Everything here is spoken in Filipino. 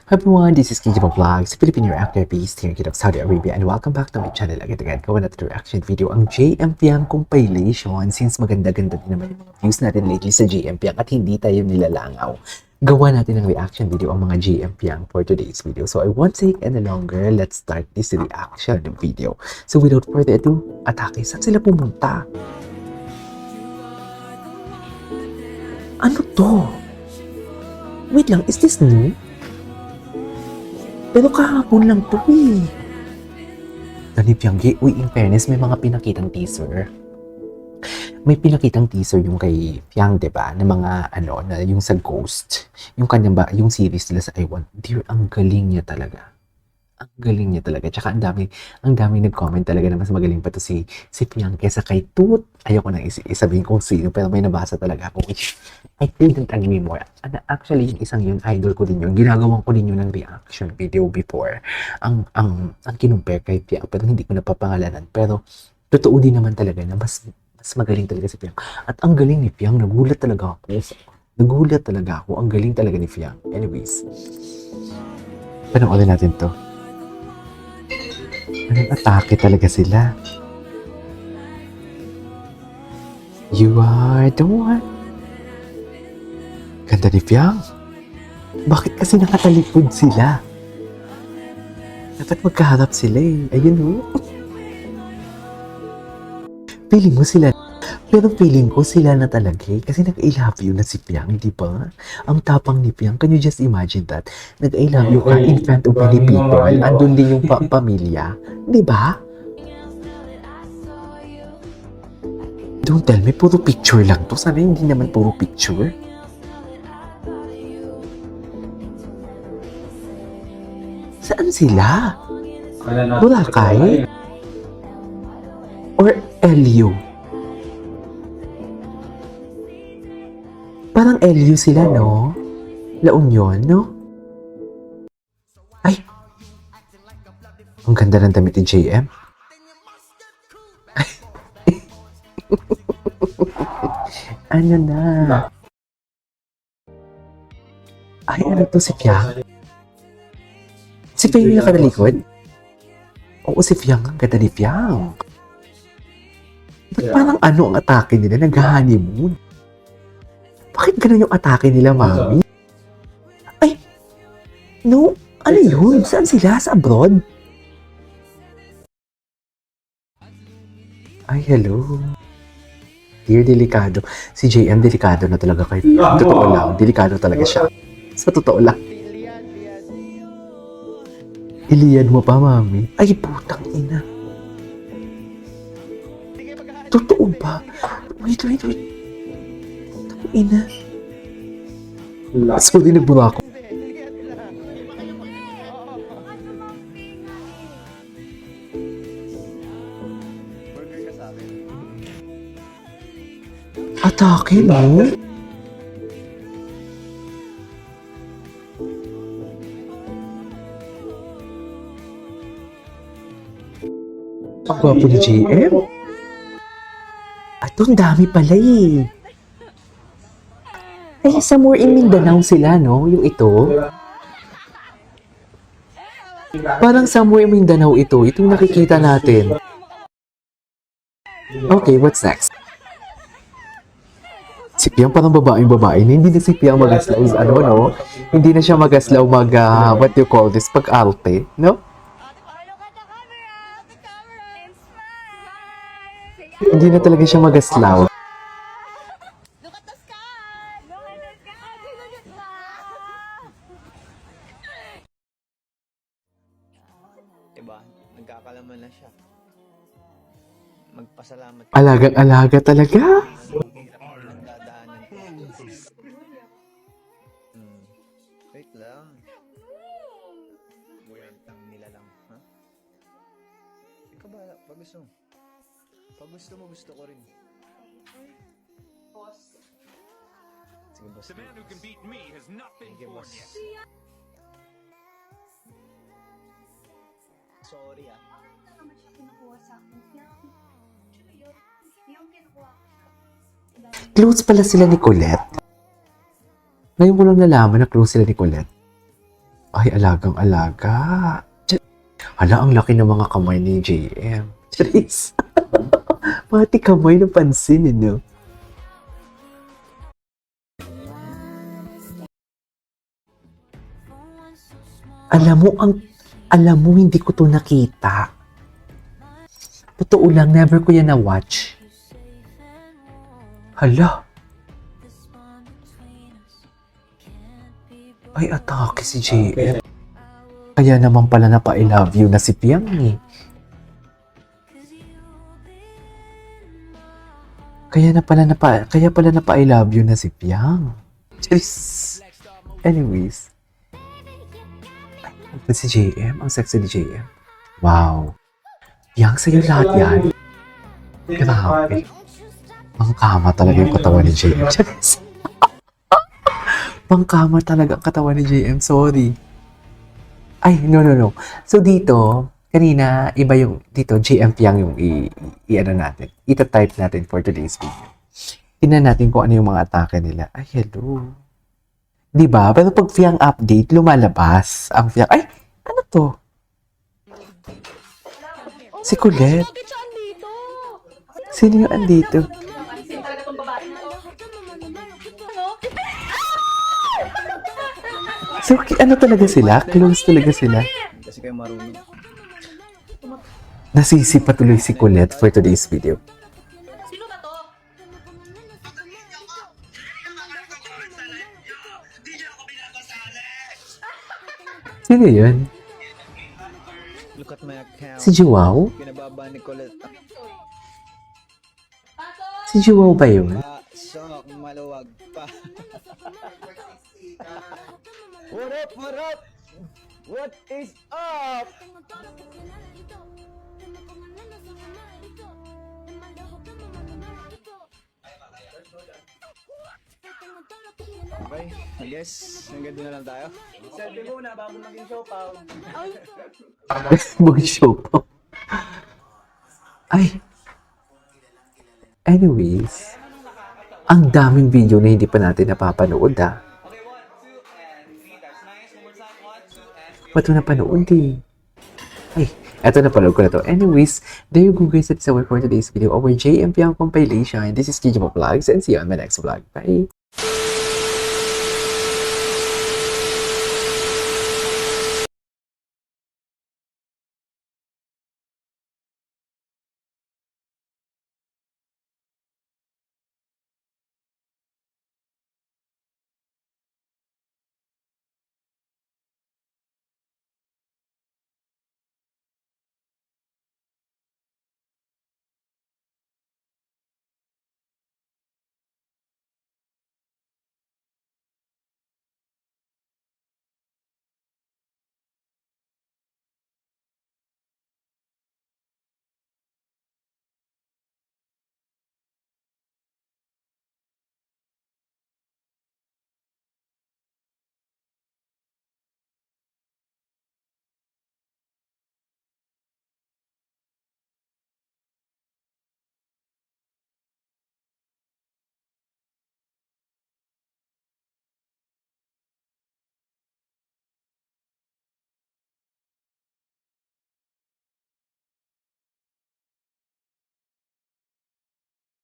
Hi everyone, this is Kinji Vlogs, Filipino reactor beast here in Kingdom of Saudi Arabia, and welcome back to my channel again. Gawa natin reaction video ang JM Piang compilation since maganda-ganda din naman yung mga views natin lately sa JM Piang at hindi tayo nilalangaw. Gawa natin ng reaction video ang mga JM Piang for today's video. So I won't take any longer, let's start this reaction video. So without further ado, atake, saan sila pumunta? Ano to? Wait lang, is this new? Pero kahapon lang to eh. Dani Pianggi, uy, in fairness, may mga pinakitang teaser. May pinakitang teaser yung kay Piang, diba? Na mga, na yung sa Ghost. Yung kanyang ba, yung series nila sa I Want. Dear, ang galing niya talaga. Ang galing niya talaga. Tsaka ang dami nag-comment talaga na mas magaling pa to si Piang kesa kay Toot. Ayoko nang isabihin kung sino, pero may nabasa talaga ako. I couldn't agree more. And actually, yung isang yun, idol ko din yun. Ginagawan ko din yun ng reaction video before. Ang kinumpare kay Piang, pero hindi ko napapangalanan. Pero, totoo din naman talaga na mas magaling talaga si Piang. At ang galing ni Piang, nagulat talaga ako. Ang galing talaga ni Piang. Anyways, panoorin natin to. Anong atake talaga sila? You are the one. Ganda ni Piang. Bakit kasi nakatalikod sila? Dapat magkaharap sila eh. Ayun o. Feeling mo sila. Pero feeling ko sila na talaga eh. Kasi nag-I love you na si Piang, di ba? Ang tapang ni Piang. Can you just imagine that? Nag-I love you ka in front of many people. Andun din yung pamilya. Di ba? Don't tell me, puro picture lang to. Sana hindi naman puro picture. Saan sila? Boracay? Or LU? Parang LU sila, no? La Union, no? Ay! Ang ganda ng damit ni JM. Ay! Ano na? Ay, ano to si Piang? Si Piang yung nakatalikod? Oo, si Piang. Ang ganda ni Piang. Ba't parang ano ang atake nila? Nag-honeymoon? Bakit ganun yung atake nila, mami? Ay! No! Ano yun? Saan sila? Sa abroad? Ay, hello. Dear, delikado. Si JM, delikado na talaga kayo. Totoo lang. Delikado talaga siya. Sa totoo lang. Iliad mo pa, mami. Ay, putang ina. Totoo ba? Wait. Putang ina. Sorry, nagbura ako. Atake mo? Ang gwapo ni JM? At ang dami pala eh. Ay, somewhere in Mindanao sila, no? Yung ito. Parang somewhere in Mindanao ito. Ito yung nakikita natin. Okay, what's next? Si Piang parang babae. Hindi na si Piang magaslaw. No? Hindi na siya magaslaw what do you call this? Pag-arte, no? Hindi na talaga siya magaslaw. Diba? Nagkakalaman na siya. Magpasalamat. Alagang-alaga talaga. Nagdadaanan. Wait lang. Buwentang nila lang, ha? Ikaw ba? Pag gusto ko rin. Sige, boss. The man who can beat me has not been Sige, born boss. yet. Sorry, ah. Naman siya kinukuha sa akin. Yung kinukuha ko. Close pala sila ni Colette. Ngayon ko lang nalaman na close sila ni Colette. Ay, alagang-alaga. Hala, ang laki ng mga kamay ni JM. Charis. Pati kamay na pansin, no? Alam mo, hindi ko to nakita. Totoo lang, never ko yan na-watch. Hala. Ay, atake si JM. Kaya naman pala na pa-I love you na si Piang eh. Kaya pala na pa-I love you na si Piang. Jeez. Anyways. Ay, si JM. Ang sexy ni JM. Wow. Piang, sa'yo lahat yan. Grabe. Ang kama talaga yung katawan ni JM. Jeez. Pangkama talaga ang katawan ni JM. Sorry. Ay, no. So, dito, kanina, iba yung, dito, JM Piang yung i-ano natin. Ita-type natin for today's video. Tingnan natin kung ano yung mga atake nila. Ay, hello. Diba? Pero pag Piang update, lumalabas ang Piang. Ay, ano to? Si Colette. Sino yung andito? So, ano talaga sila? Close talaga sila. Kasi kayo marunong. Nasisi pa tuloy si Colette for today's video. Sino ba to? Sino yun? Look at my account. Si Jiwao? Pinababa ni Colette. Si Jiwao ba yun? Sok, maluwag pa. What up? What up? What is up? Okay, I guess hanggang doon na lang tayo. Selfie muna bago maging show pa. Mag-show po. Ay. Anyways, ang daming video na hindi pa natin napapanood ah. Ba't mo napanood eh? Ay, eto napanood ko na to. Anyways, there you go guys. That's all for today's video. Our JM Piang compilation. This is Kijimo Vlogs and see you on my next vlog. Bye!